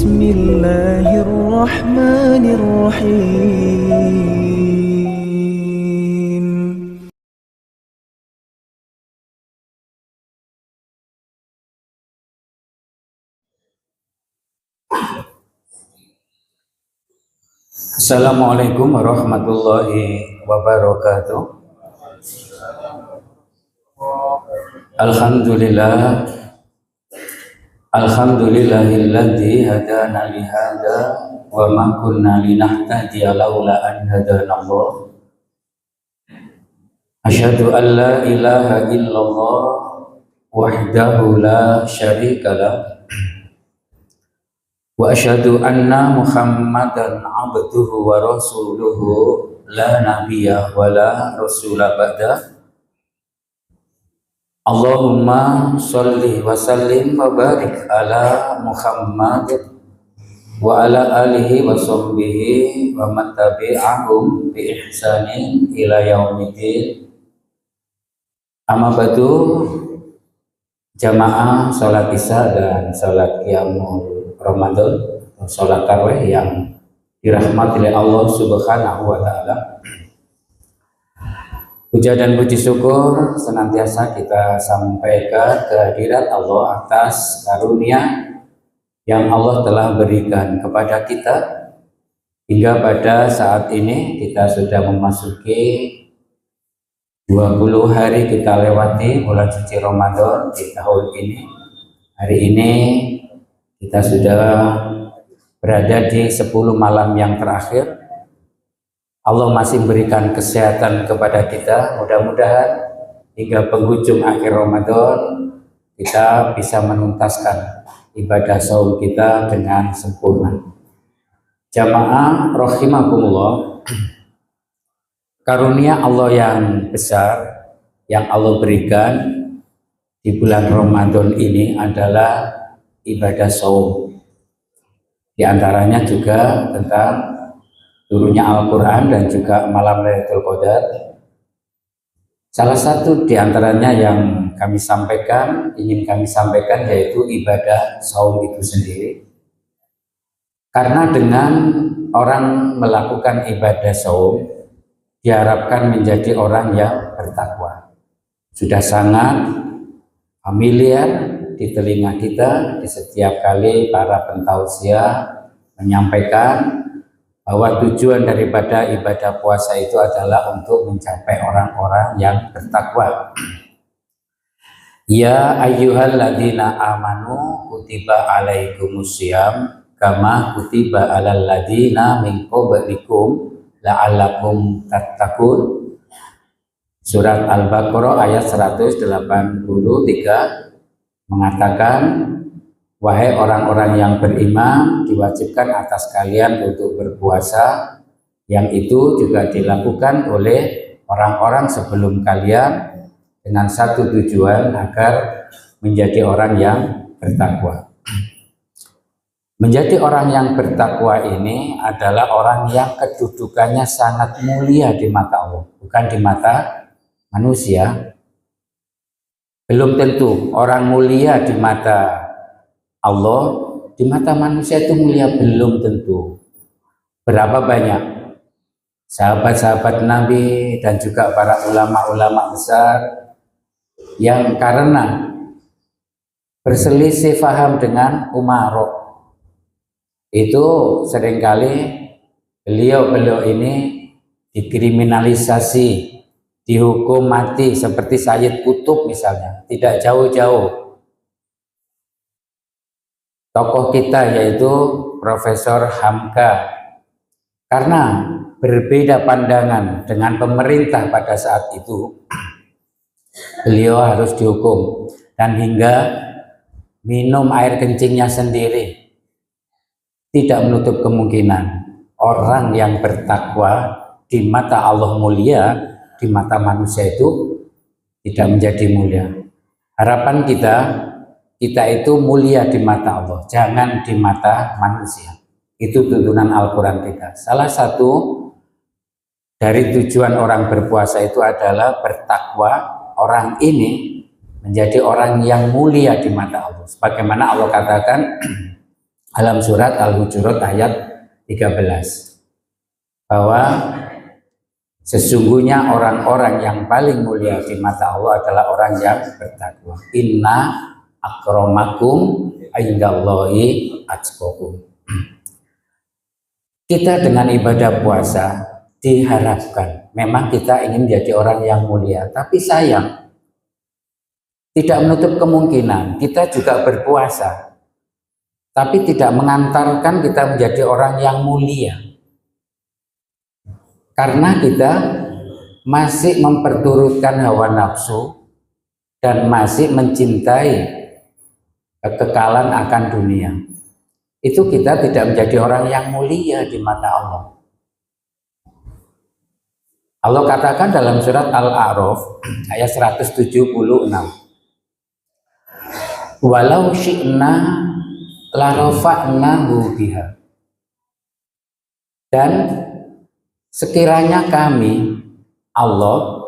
بسم الله الرحمن الرحيم. Assalamualaikum warahmatullahi wabarakatuh. Alhamdulillah, alhamdulillahilladzi hadana li hada wa ma kunna linahtadiya laula an hadanallah. Asyhadu an la ilaha illallah wahdahu la syarika lah. Wa asyhadu anna Muhammadan abduhu wa rasuluhu la nabiyya wa la rasula ba'da. Allahumma sholli wa sallim wa barik ala Muhammad wa ala alihi wa sahbihi wa man tabi'ahum bi ihsanin ila yaumiddin. Amma ba'du, jamaah salat Isya dan salat Qiyamul Ramadan, salat tarawih yang dirahmati oleh Allah Subhanahu wa taala. Puja dan puji syukur senantiasa kita sampaikan kehadirat Allah atas karunia yang Allah telah berikan kepada kita hingga pada saat ini kita sudah memasuki 20 hari kita lewati bulan suci Ramadan di tahun ini. Hari ini kita sudah berada di 10 malam yang terakhir. Allah masih berikan kesehatan kepada kita. Mudah-mudahan hingga penghujung akhir Ramadan kita bisa menuntaskan ibadah saum kita dengan sempurna. Jamaah rahimakumullah, karunia Allah yang besar yang Allah berikan di bulan Ramadan ini adalah ibadah saum. Di antaranya juga tentang turunnya Al-Quran dan juga malam Lailatul Qadar. Salah satu di antaranya yang ingin kami sampaikan yaitu ibadah saum itu sendiri. Karena dengan orang melakukan ibadah saum diharapkan menjadi orang yang bertakwa. Sudah sangat familiar di telinga kita di setiap kali para pentausiah menyampaikan bahwa tujuan daripada ibadah puasa itu adalah untuk mencapai orang-orang yang bertakwa. Ya ayyuhalladzina amanu kutiba alaikumusiyam kama kutiba alal ladzina min qablikum la'allakum tattaqun. Surat Al-Baqarah ayat 183 mengatakan, wahai orang-orang yang beriman, diwajibkan atas kalian untuk berpuasa, yang itu juga dilakukan oleh orang-orang sebelum kalian dengan satu tujuan agar menjadi orang yang bertakwa. Menjadi orang yang bertakwa ini adalah orang yang kedudukannya sangat mulia di mata Allah, bukan di mata manusia. Belum tentu orang mulia di mata Allah, di mata manusia itu mulia, belum tentu. Berapa banyak sahabat-sahabat Nabi dan juga para ulama-ulama besar yang karena berselisih paham dengan umarok itu seringkali beliau ini dikriminalisasi, dihukum mati, seperti Sayyid Qutb misalnya. Tidak jauh-jauh tokoh kita yaitu Profesor Hamka, karena berbeda pandangan dengan pemerintah pada saat itu, beliau harus dihukum dan hingga minum air kencingnya sendiri. Tidak menutup kemungkinan orang yang bertakwa di mata Allah mulia, di mata manusia itu tidak menjadi mulia. Harapan kita itu mulia di mata Allah, jangan di mata manusia. Itu tuntunan Al-Quran kita. Salah satu dari tujuan orang berpuasa itu adalah bertakwa. Orang ini menjadi orang yang mulia di mata Allah. Sebagaimana Allah katakan, dalam surat Al-Hujurat ayat 13 bahwa sesungguhnya orang-orang yang paling mulia di mata Allah adalah orang yang bertakwa. Inna akramakum indallahi atqakum. Kita dengan ibadah puasa diharapkan, memang kita ingin menjadi orang yang mulia, tapi sayang, tidak menutup kemungkinan kita juga berpuasa, tapi tidak mengantarkan kita menjadi orang yang mulia. Karena kita masih memperturutkan hawa nafsu dan masih mencintai kekekalan akan dunia. Itu kita tidak menjadi orang yang mulia di mata Allah. Allah katakan dalam surat Al-A'raf ayat 176. Walau syi'na la rafa'nahu biha. Dan sekiranya kami, Allah,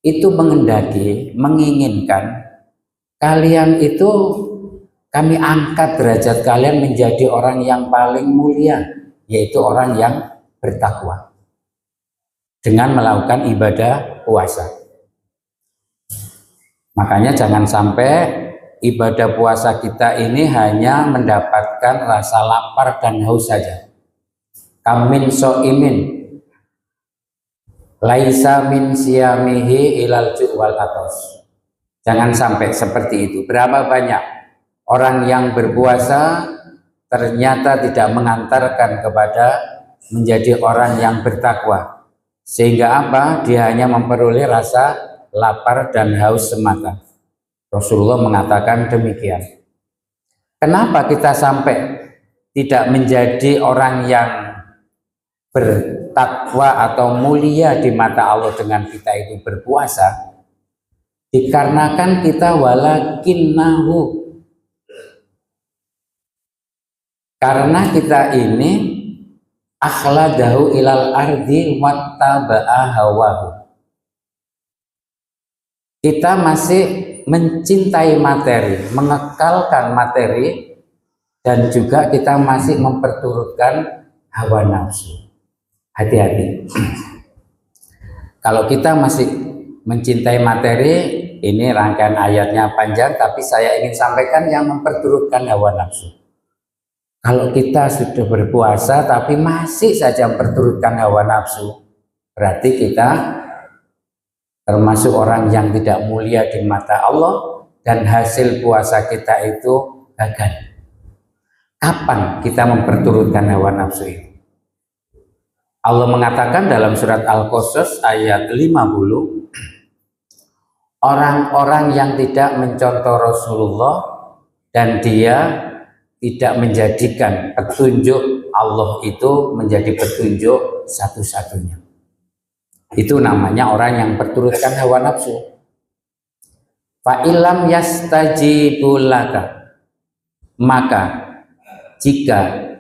itu mengendaki, menginginkan, kalian itu kami angkat derajat kalian menjadi orang yang paling mulia, yaitu orang yang bertakwa, dengan melakukan ibadah puasa. Makanya jangan sampai ibadah puasa kita ini hanya mendapatkan rasa lapar dan haus saja. Kamin so'imin laisa min siyamihi ilal ju'wal atos. Jangan sampai seperti itu. Berapa banyak orang yang berpuasa ternyata tidak mengantarkan kepada menjadi orang yang bertakwa. Sehingga apa? Dia hanya memperoleh rasa lapar dan haus semata. Rasulullah mengatakan demikian. Kenapa kita sampai tidak menjadi orang yang bertakwa atau mulia di mata Allah dengan kita itu berpuasa? Dikarenakan kita walakinnahu, karena kita ini akhladahu ilal ardi wattaba'a hawahu. Kita masih mencintai materi, mengekalkan materi, dan juga kita masih memperturutkan hawa nafsu. Hati-hati. Kalau kita masih mencintai materi, ini rangkaian ayatnya panjang, tapi saya ingin sampaikan yang memperturutkan hawa nafsu. Kalau kita sudah berpuasa tapi masih saja memperturutkan hawa nafsu, berarti kita termasuk orang yang tidak mulia di mata Allah, dan hasil puasa kita itu gagal. Kapan kita memperturutkan hawa nafsu itu? Allah mengatakan dalam surat Al-Qasas ayat 50, orang-orang yang tidak mencontoh Rasulullah dan dia tidak menjadikan petunjuk Allah itu menjadi petunjuk satu-satunya, itu namanya orang yang berturutkan hawa nafsu. Fa illam yastajibu laka, maka jika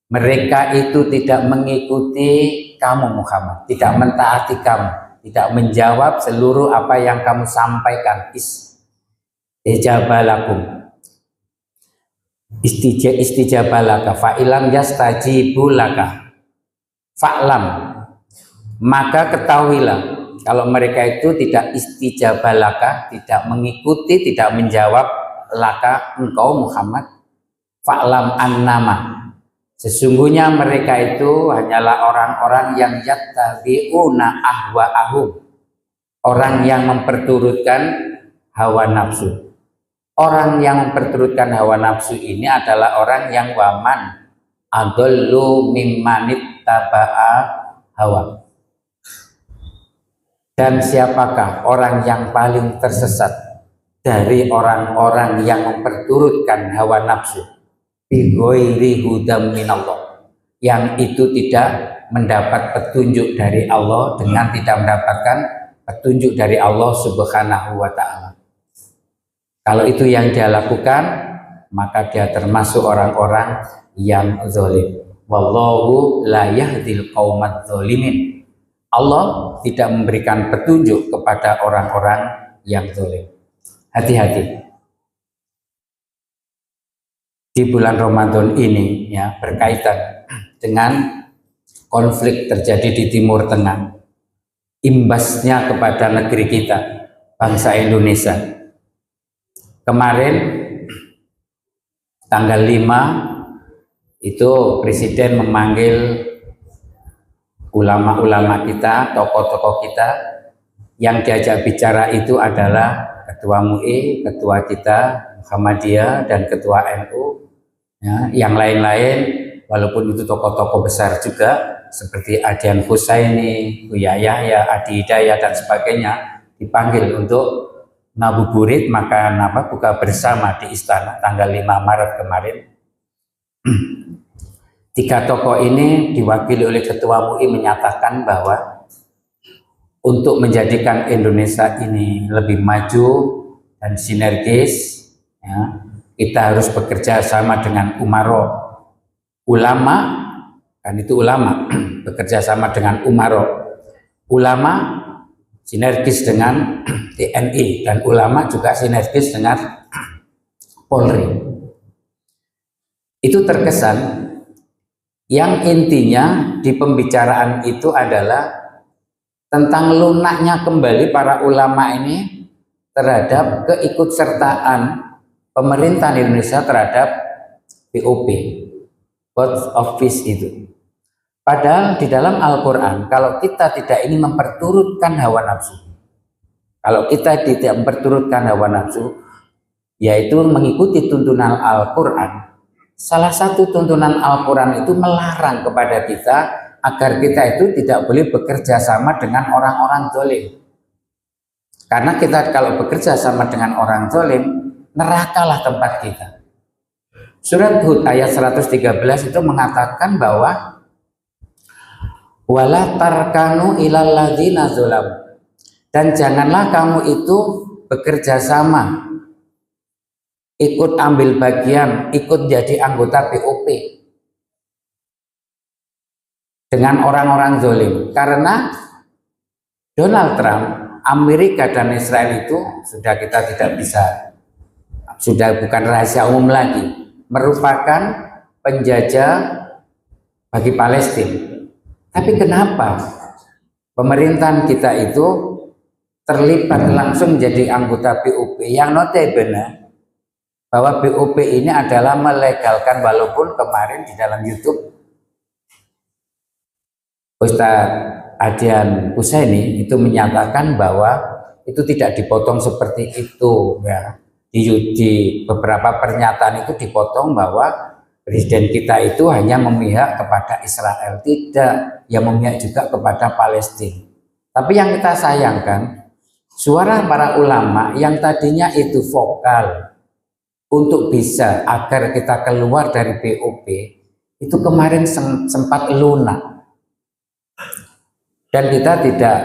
mereka itu tidak mengikuti kamu Muhammad, tidak mentaati kamu, tidak menjawab seluruh apa yang kamu sampaikan, istijabalakum, istijabalaka, fa'ilam yastajibu laka, fa'lam, maka ketahuilah kalau mereka itu tidak istijabalaka, tidak mengikuti, tidak menjawab laka engkau Muhammad, fa'lam annama, sesungguhnya mereka itu hanyalah orang-orang yang yattabi'una ahwa'ahum, orang yang memperturutkan hawa nafsu. Orang yang memperturutkan hawa nafsu ini adalah orang yang waman adallu mimmanit taba'a hawa. Dan siapakah orang yang paling tersesat dari orang-orang yang memperturutkan hawa nafsu? Bighairi hudam minallah, yang itu tidak mendapat petunjuk dari Allah, dengan tidak mendapatkan petunjuk dari Allah Subhanahu wa ta'ala. Kalau itu yang dia lakukan, maka dia termasuk orang-orang yang zalim. Wallahu la yahdil qaumadz zalimin. Allah tidak memberikan petunjuk kepada orang-orang yang zalim. Hati-hati. di bulan Ramadan ini ya berkaitan dengan konflik terjadi di Timur Tengah, imbasnya kepada negeri kita, bangsa Indonesia. Kemarin tanggal 5 itu Presiden memanggil ulama-ulama kita, tokoh-tokoh kita. Yang diajak bicara itu adalah Ketua MUI, Ketua kita Muhammadiyah, dan Ketua NU. Ya, yang lain-lain, walaupun itu tokoh-tokoh besar juga, seperti Adian Husaini, Buya Yahya, Adi Hidayat, dan sebagainya, dipanggil untuk ngabuburit makan buka bersama di istana tanggal 5 Maret kemarin. 3 tokoh ini diwakili oleh Ketua MUI menyatakan bahwa untuk menjadikan Indonesia ini lebih maju dan sinergis, ya, kita harus bekerja sama dengan umaro, ulama, kan itu ulama, bekerja sama dengan umaro, ulama sinergis dengan TNI, dan ulama juga sinergis dengan Polri. Itu terkesan yang intinya di pembicaraan itu adalah tentang lunaknya kembali para ulama ini terhadap keikutsertaan pemerintah Indonesia terhadap BOP, Board of Peace itu. Padahal di dalam Al-Quran, kalau kita tidak ingin memperturutkan hawa nafsu, kalau kita tidak memperturutkan hawa nafsu, yaitu mengikuti tuntunan Al-Quran, salah satu tuntunan Al-Quran itu melarang kepada kita agar kita itu tidak boleh bekerja sama dengan orang-orang zalim. Karena kita kalau bekerja sama dengan orang zalim, nerakalah tempat kita. Surat Hud ayat 113 itu mengatakan bahwa wala tarkanu ilal ladzina zalamu, dan janganlah kamu itu bekerja sama, ikut ambil bagian, ikut jadi anggota BOP dengan orang-orang zalim. Karena Donald Trump, Amerika dan Israel itu sudah kita tidak bisa, sudah bukan rahasia umum lagi, merupakan penjajah bagi Palestina. Tapi kenapa pemerintahan kita itu terlibat langsung menjadi anggota BOP yang notabene bahwa BOP ini adalah melegalkan, walaupun kemarin di dalam YouTube Ustadz Adian Husaini itu menyatakan bahwa itu tidak dipotong seperti itu ya. Di beberapa pernyataan itu dipotong bahwa Presiden kita itu hanya memihak kepada Israel, tidak, yang memihak juga kepada Palestina. Tapi yang kita sayangkan, suara para ulama yang tadinya itu vokal untuk bisa agar kita keluar dari BOP, itu kemarin sempat lunak. Dan kita tidak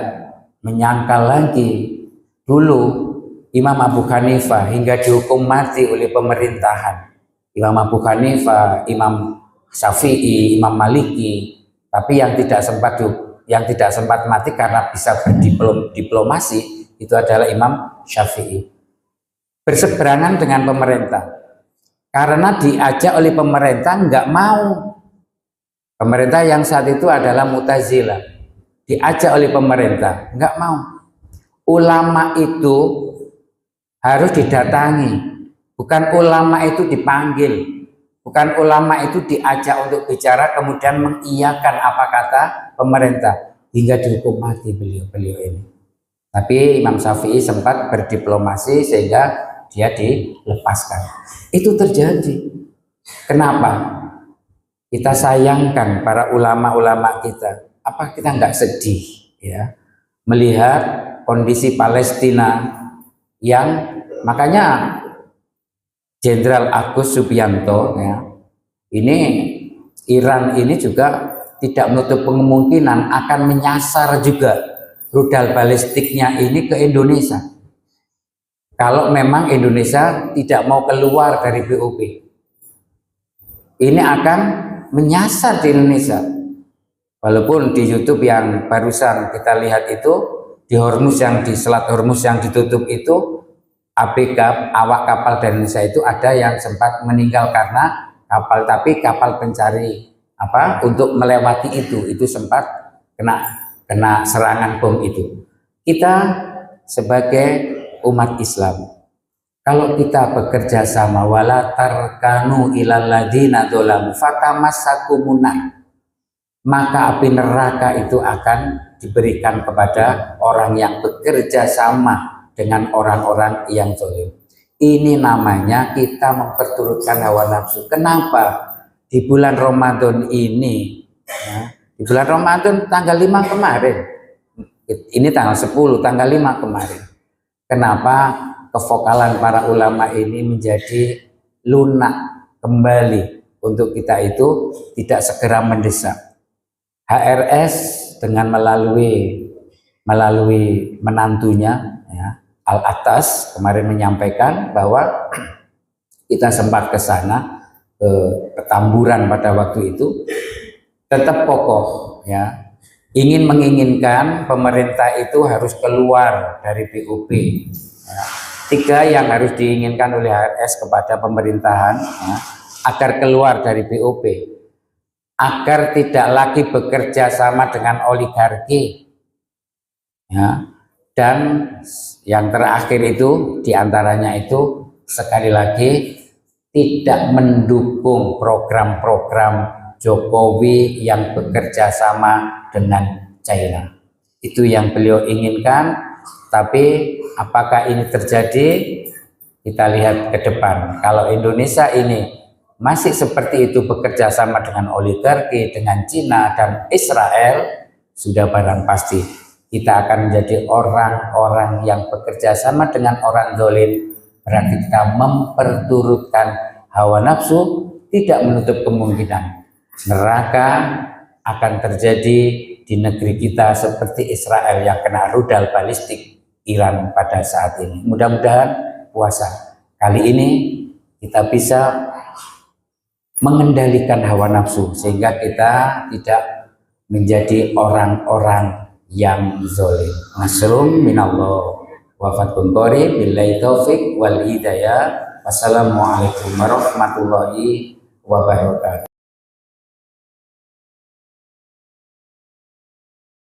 menyangkal lagi, dulu Imam Abu Hanifah hingga dihukum mati oleh pemerintahan. Imam Abu Hanifah, Imam Syafi'i, Imam Maliki, tapi yang tidak sempat mati karena bisa berdiplomasi itu adalah Imam Syafi'i. Berseberangan dengan pemerintah karena diajak oleh pemerintah, nggak mau. Pemerintah yang saat itu adalah Mu'tazilah, diajak oleh pemerintah, nggak mau. Ulama itu harus didatangi, bukan ulama itu dipanggil, bukan ulama itu diajak untuk bicara kemudian mengiyakan apa kata pemerintah, hingga dihukum mati beliau ini. Tapi Imam Syafi'i sempat berdiplomasi sehingga dia dilepaskan. Itu terjadi. Kenapa? Kita sayangkan para ulama-ulama kita. Apa kita nggak sedih ya melihat kondisi Palestina yang makanya Jenderal Agus Subianto ya, ini Iran ini juga tidak menutup kemungkinan akan menyasar juga rudal balistiknya ini ke Indonesia. Kalau memang Indonesia tidak mau keluar dari BOP, ini akan menyasar di Indonesia. Walaupun di YouTube yang barusan kita lihat itu, di Hormuz, yang di Selat Hormuz yang ditutup itu, ABK, awak kapal dari Indonesia itu ada yang sempat meninggal karena kapal, tapi kapal pencari untuk melewati itu sempat kena serangan bom itu. Kita sebagai umat Islam, kalau kita bekerja sama, wala tarkanu ilal ladzina dzalamu fatamassakumun nar, maka api neraka itu akan diberikan kepada orang yang bekerja sama dengan orang-orang yang zalim. Ini namanya kita memperturutkan hawa nafsu. Kenapa? Di bulan Ramadan ini, ya, di bulan Ramadan tanggal 5 kemarin, ini tanggal 10, tanggal 5 kemarin. Kenapa kevokalan para ulama ini menjadi lunak kembali untuk kita itu tidak segera mendesak? HRS dengan melalui menantunya, ya, Al-Atas kemarin menyampaikan bahwa kita sempat ke sana, ke Petamburan pada waktu itu, tetap kokoh, ya, menginginkan pemerintah itu harus keluar dari BOP, ya. 3 yang harus diinginkan oleh HRS kepada pemerintahan, ya, agar keluar dari BOP, agar tidak lagi bekerja sama dengan oligarki, ya. Dan yang terakhir itu diantaranya itu sekali lagi tidak mendukung program-program Jokowi yang bekerja sama dengan China. Itu yang beliau inginkan, tapi apakah ini terjadi? Kita lihat ke depan. Kalau Indonesia ini masih seperti itu, bekerja sama dengan oligarki, dengan Cina dan Israel, sudah barang pasti kita akan menjadi orang-orang yang bekerja sama dengan orang zalim. Berarti kita memperturutkan hawa nafsu, tidak menutup kemungkinan neraka akan terjadi di negeri kita seperti Israel yang kena rudal balistik Iran pada saat ini. Mudah-mudahan puasa kali ini kita bisa mengendalikan hawa nafsu sehingga kita tidak menjadi orang-orang yang zalim. Nasrum minallah wa fathun qarib, billahi taufik wal hidayah. Wassalamualaikum warahmatullahi wabarakatuh.